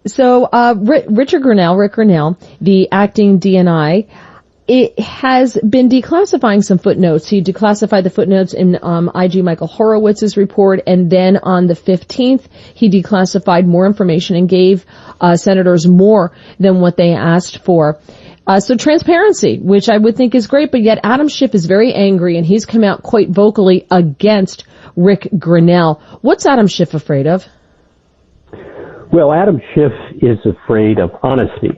So, Rick Grinnell, the acting DNI, it has been declassifying some footnotes. He declassified the footnotes in IG Michael Horowitz's report, and then on the 15th, he declassified more information and gave senators more than what they asked for. So transparency, which I would think is great, but yet Adam Schiff is very angry, and he's come out quite vocally against Rick Grinnell. What's Adam Schiff afraid of? Well, Adam Schiff is afraid of honesty.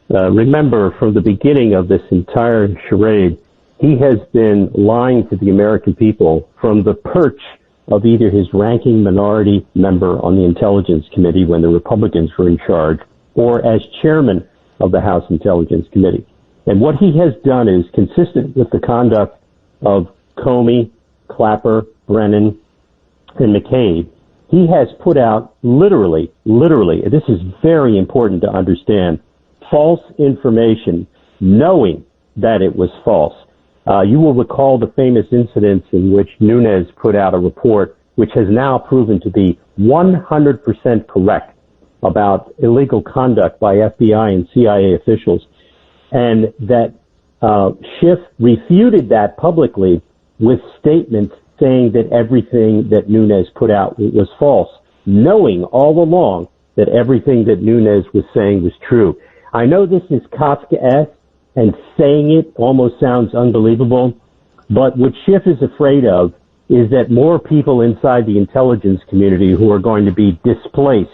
Remember, from the beginning of this entire charade, he has been lying to the American people from the perch of either his ranking minority member on the Intelligence Committee when the Republicans were in charge, or as chairman of the House Intelligence Committee. And what he has done is consistent with the conduct of Comey, Clapper, Brennan, and McCabe. He has put out literally, this is very important to understand, false information, knowing that it was false. You will recall the famous incidents in which Nunes put out a report which has now proven to be 100% correct about illegal conduct by FBI and CIA officials, and that Schiff refuted that publicly with statements saying that everything that Nunes put out was false, knowing all along that everything that Nunes was saying was true. I know this is Kafkaesque, and saying it almost sounds unbelievable, but what Schiff is afraid of is that more people inside the intelligence community who are going to be displaced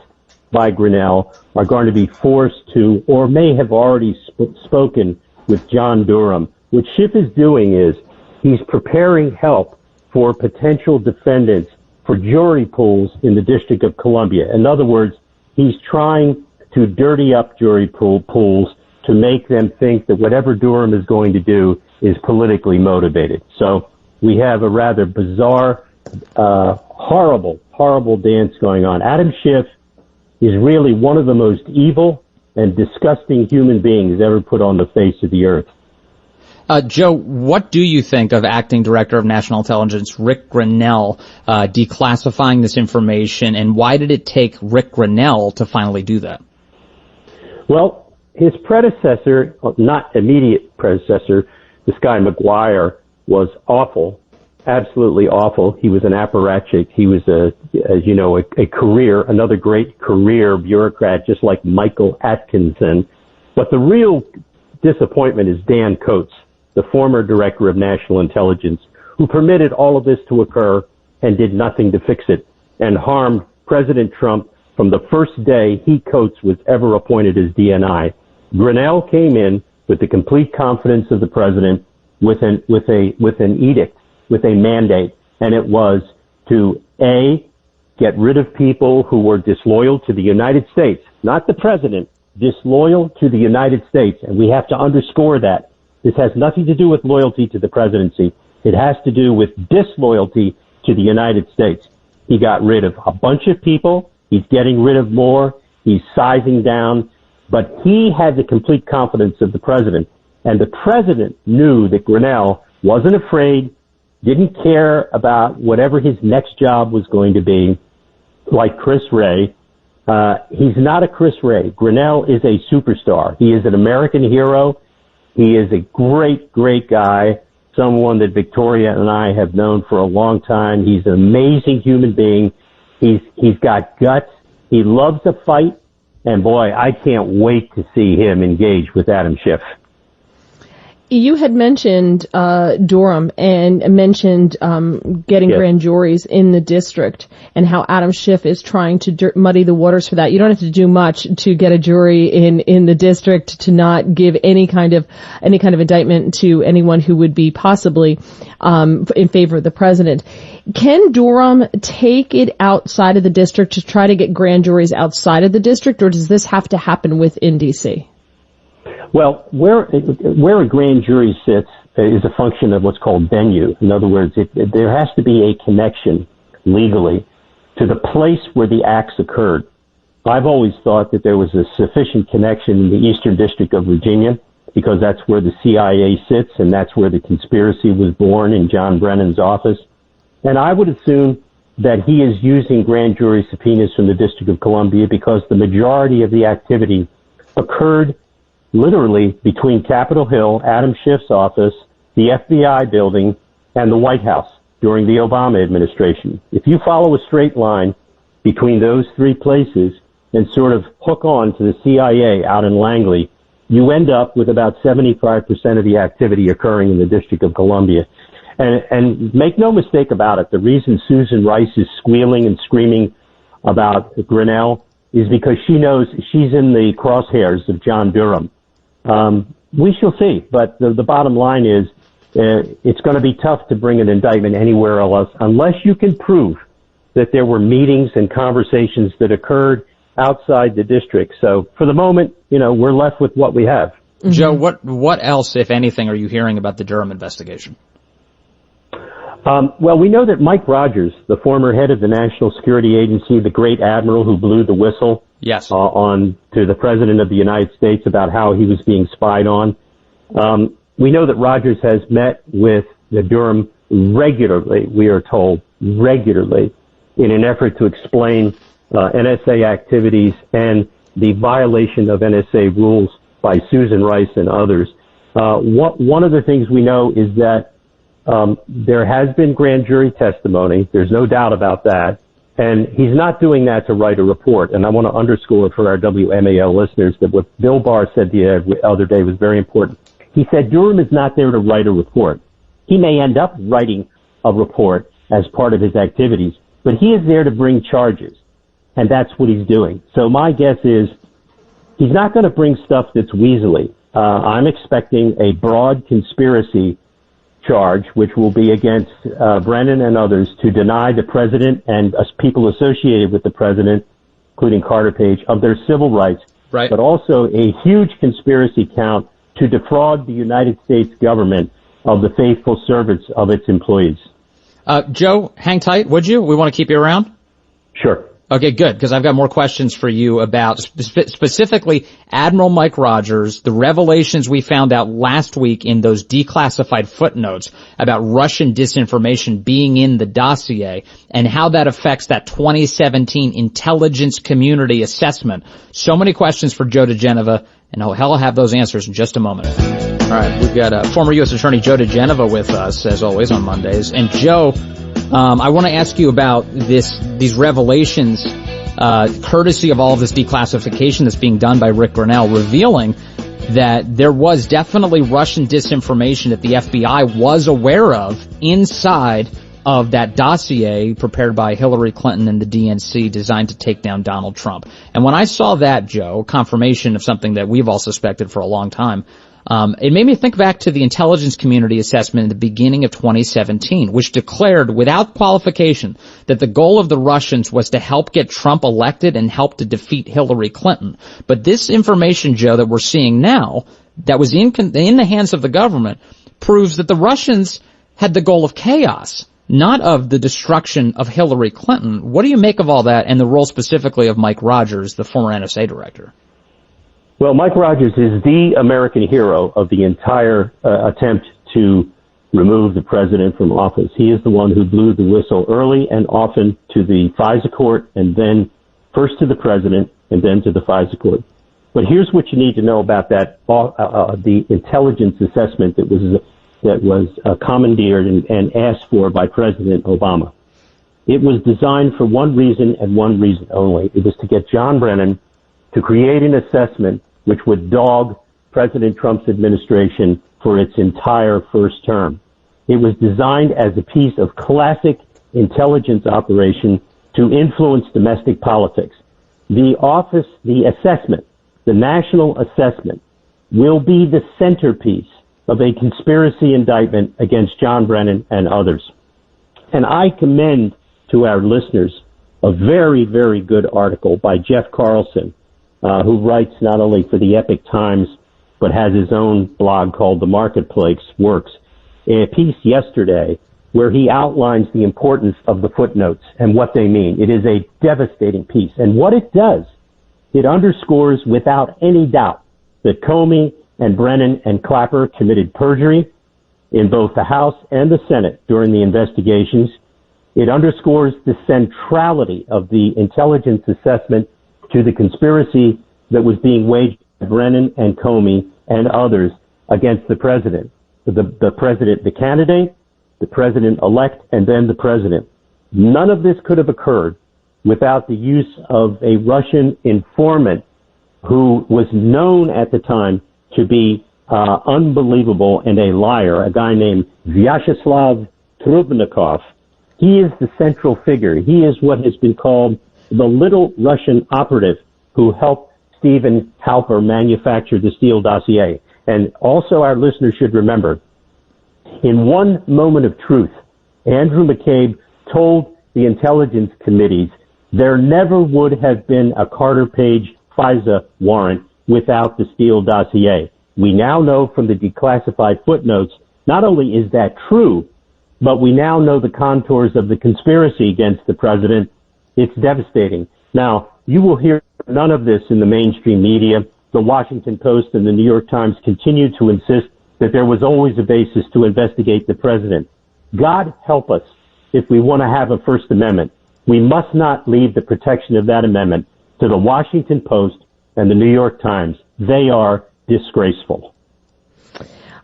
by Grinnell are going to be forced to, or may have already spoken with John Durham. What Schiff is doing is he's preparing help for potential defendants for jury pools in the District of Columbia. In other words, he's trying to dirty up jury pools to make them think that whatever Durham is going to do is politically motivated. So we have a rather bizarre, horrible dance going on. Adam Schiff is really one of the most evil and disgusting human beings ever put on the face of the earth. Joe, what do you think of Acting Director of National Intelligence Rick Grinnell declassifying this information, and why did it take Rick Grinnell to finally do that? Well, his predecessor, not immediate predecessor, this guy McGuire, was awful, absolutely awful. He was an apparatchik. He was another great career bureaucrat, just like Michael Atkinson. But the real disappointment is Dan Coates, the former director of national intelligence, who permitted all of this to occur and did nothing to fix it and harmed President Trump from the first day he, Coates, was ever appointed as DNI. Grinnell came in with the complete confidence of the president with an edict, with a mandate, and it was to A, get rid of people who were disloyal to the United States, not the president, disloyal to the United States. And we have to underscore that. This has nothing to do with loyalty to the presidency. It has to do with disloyalty to the United States. He got rid of a bunch of people. He's getting rid of more. He's sizing down. But he had the complete confidence of the president. And the president knew that Grinnell wasn't afraid, didn't care about whatever his next job was going to be, like Chris Wray. He's not a Chris Wray. Grinnell is a superstar. He is an American hero. He is a great, great guy, someone that Victoria and I have known for a long time. He's an amazing human being. He's got guts. He loves to fight. And boy, I can't wait to see him engage with Adam Schiff. You had mentioned Durham and mentioned getting grand juries in the district, and how Adam Schiff is trying to muddy the waters for that. You don't have to do much to get a jury in the district to not give any kind of indictment to anyone who would be possibly in favor of the president. Can Durham take it outside of the district to try to get grand juries outside of the district, or does this have to happen within D.C.? Well, where a grand jury sits is a function of what's called venue. In other words, there has to be a connection legally to the place where the acts occurred. I've always thought that there was a sufficient connection in the Eastern District of Virginia, because that's where the CIA sits and that's where the conspiracy was born in John Brennan's office. And I would assume that he is using grand jury subpoenas from the District of Columbia because the majority of the activity occurred literally between Capitol Hill, Adam Schiff's office, the FBI building, and the White House during the Obama administration. If you follow a straight line between those three places and sort of hook on to the CIA out in Langley, you end up with about 75% of the activity occurring in the District of Columbia. And make no mistake about it, the reason Susan Rice is squealing and screaming about Grinnell is because she knows she's in the crosshairs of John Durham. We shall see, but the bottom line is it's going to be tough to bring an indictment anywhere else unless you can prove that there were meetings and conversations that occurred outside the district. So for the moment, we're left with what we have. Mm-hmm. Joe, what else, if anything, are you hearing about the Durham investigation? Well, we know that Mike Rogers, the former head of the National Security Agency, the great admiral who blew the whistle on to the President of the United States about how he was being spied on, we know that Rogers has met with the Durham regularly, we are told, regularly, in an effort to explain NSA activities and the violation of NSA rules by Susan Rice and others. One of the things we know is that there has been grand jury testimony. There's no doubt about that. And he's not doing that to write a report. And I want to underscore for our WMAL listeners that what Bill Barr said the other day was very important. He said Durham is not there to write a report. He may end up writing a report as part of his activities, but he is there to bring charges. And that's what he's doing. So my guess is he's not going to bring stuff that's weaselly. I'm expecting a broad conspiracy charge, which will be against Brennan and others to deny the president and people associated with the president, including Carter Page, of their civil rights, right. But also a huge conspiracy count to defraud the United States government of the faithful servants of its employees. Joe, hang tight, would you? We want to keep you around? Sure. Okay, good, because I've got more questions for you about specifically Admiral Mike Rogers, the revelations we found out last week in those declassified footnotes about Russian disinformation being in the dossier, and how that affects that 2017 intelligence community assessment. So many questions for Joe DiGenova, and I'll have those answers in just a moment. All right, we've got former U.S. Attorney Joe DiGenova with us, as always, on Mondays. And Joe, I want to ask you about these revelations, courtesy of all of this declassification that's being done by Rick Grinnell, revealing that there was definitely Russian disinformation that the FBI was aware of inside of that dossier prepared by Hillary Clinton and the DNC designed to take down Donald Trump. And when I saw that, Joe, confirmation of something that we've all suspected for a long time, it made me think back to the intelligence community assessment in the beginning of 2017, which declared without qualification that the goal of the Russians was to help get Trump elected and help to defeat Hillary Clinton. But this information, Joe, that we're seeing now, that was in the hands of the government, proves that the Russians had the goal of chaos, not of the destruction of Hillary Clinton. What do you make of all that and the role specifically of Mike Rogers, the former NSA director? Well, Mike Rogers is the American hero of the entire attempt to remove the president from office. He is the one who blew the whistle early and often to the FISA court, and then first to the president and then to the FISA court. But here's what you need to know about that, the intelligence assessment that was commandeered and asked for by President Obama. It was designed for one reason and one reason only. It was to get John Brennan to create an assessment which would dog President Trump's administration for its entire first term. It was designed as a piece of classic intelligence operation to influence domestic politics. The assessment, the national assessment, will be the centerpiece of a conspiracy indictment against John Brennan and others. And I commend to our listeners a very, very good article by Jeff Carlson, who writes not only for the Epic Times, but has his own blog called The Marketplace Works, a piece yesterday where he outlines the importance of the footnotes and what they mean. It is a devastating piece. And what it does, it underscores without any doubt that Comey and Brennan and Clapper committed perjury in both the House and the Senate during the investigations. It underscores the centrality of the intelligence assessment to the conspiracy that was being waged by Brennan and Comey and others against the president. The president, the candidate, the president-elect, and then the president. None of this could have occurred without the use of a Russian informant who was known at the time to be unbelievable and a liar, a guy named Vyacheslav Trubnikov. He is the central figure. He is what has been called the little Russian operative who helped Stephen Halper manufacture the Steele dossier. And also our listeners should remember, in one moment of truth, Andrew McCabe told the intelligence committees there never would have been a Carter Page FISA warrant without the Steele dossier. We now know from the declassified footnotes, not only is that true, but we now know the contours of the conspiracy against the president. It's devastating. Now, you will hear none of this in the mainstream media. The Washington Post and the New York Times continue to insist that there was always a basis to investigate the president. God help us if we want to have a First Amendment. We must not leave the protection of that amendment to the Washington Post and the New York Times. They are disgraceful.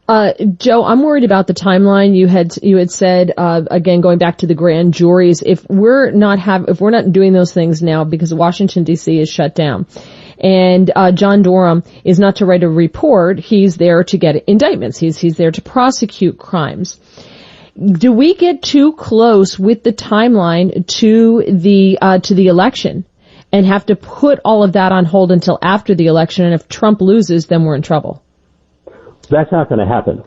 Joe, I'm worried about the timeline. You had said, again, going back to the grand juries, if we're not doing those things now because Washington D.C. is shut down, and John Durham is not to write a report, he's there to get indictments. He's there to prosecute crimes. Do we get too close with the timeline to the election and have to put all of that on hold until after the election? And if Trump loses, then we're in trouble. That's not going to happen.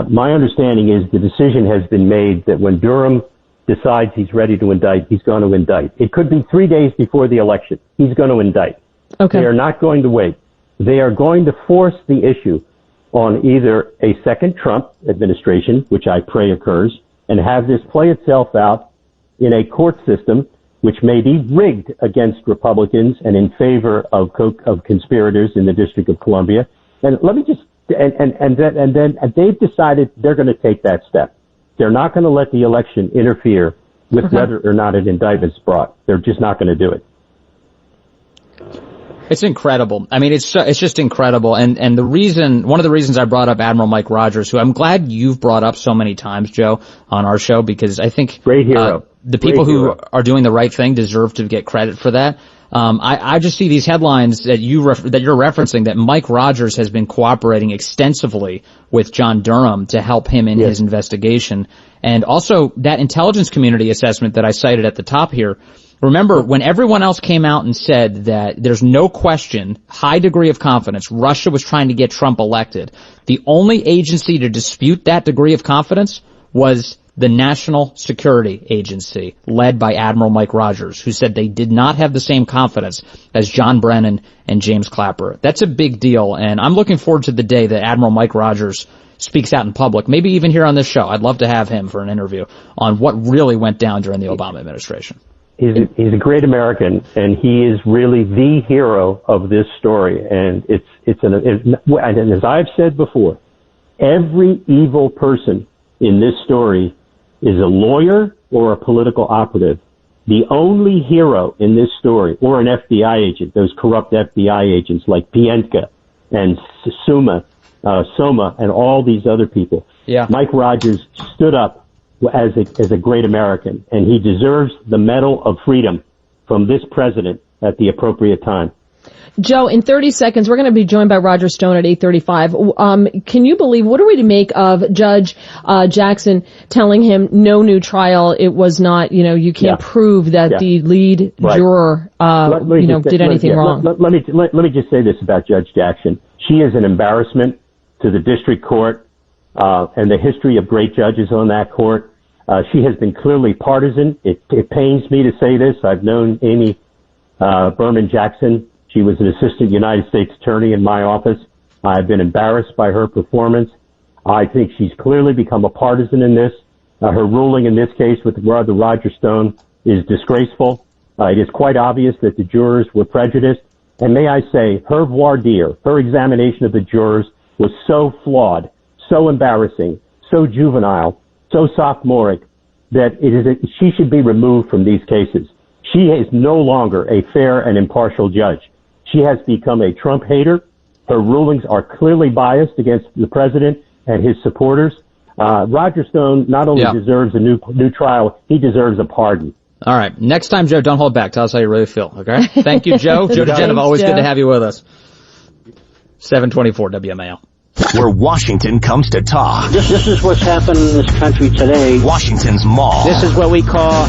My understanding is the decision has been made that when Durham decides he's ready to indict, he's going to indict. It could be 3 days before the election. He's going to indict. Okay. They are not going to wait. They are going to force the issue on either a second Trump administration, which I pray occurs, and have this play itself out in a court system which may be rigged against Republicans and in favor of conspirators in the District of Columbia. And let me just, and then they've decided they're going to take that step. They're not going to let the election interfere with whether or not an indictment's brought. They're just not going to do it. It's incredible. I mean, it's just incredible. And one of the reasons I brought up Admiral Mike Rogers, who I'm glad you've brought up so many times, Joe, on our show, because I think great hero. The people who are doing the right thing deserve to get credit for that. I just see these headlines that you're referencing that Mike Rogers has been cooperating extensively with John Durham to help him in his investigation. And also that intelligence community assessment that I cited at the top here. Remember, when everyone else came out and said that there's no question, high degree of confidence, Russia was trying to get Trump elected, the only agency to dispute that degree of confidence was the National Security Agency, led by Admiral Mike Rogers, who said they did not have the same confidence as John Brennan and James Clapper. That's a big deal, and I'm looking forward to the day that Admiral Mike Rogers speaks out in public, maybe even here on this show. I'd love to have him for an interview on what really went down during the Obama administration. He's a great American, and he is really the hero of this story. And and as I've said before, every evil person in this story is a lawyer or a political operative. The only hero in this story, or an FBI agent, those corrupt FBI agents like Pientka and Soma, and all these other people. Yeah. Mike Rogers stood up as a great American, and he deserves the Medal of Freedom from this president at the appropriate time. Joe, in 30 seconds, we're going to be joined by Roger Stone at 8:35. Can you believe, what are we to make of Judge Jackson telling him no new trial? It was not, you can't prove that the lead juror, did anything wrong. Let me just say this about Judge Jackson. She is an embarrassment to the district court and the history of great judges on that court. She has been clearly partisan. It pains me to say this. I've known Amy Berman Jackson. She was an assistant United States attorney in my office. I've been embarrassed by her performance. I think she's clearly become a partisan in this. Her ruling in this case with regard to Roger Stone is disgraceful. It is quite obvious that the jurors were prejudiced. And may I say, her voir dire, her examination of the jurors was so flawed, so embarrassing, so juvenile, so sophomoric, that she should be removed from these cases. She is no longer a fair and impartial judge. She has become a Trump hater. Her rulings are clearly biased against the president and his supporters. Roger Stone not only deserves a new trial, he deserves a pardon. All right. Next time, Joe, don't hold back. Tell us how you really feel, okay? Thank you, Joe. Joe DiGenova, always good to have you with us. 724 WMAL. Where Washington comes to talk. This is what's happened in this country today. Washington's Mall. This is what we call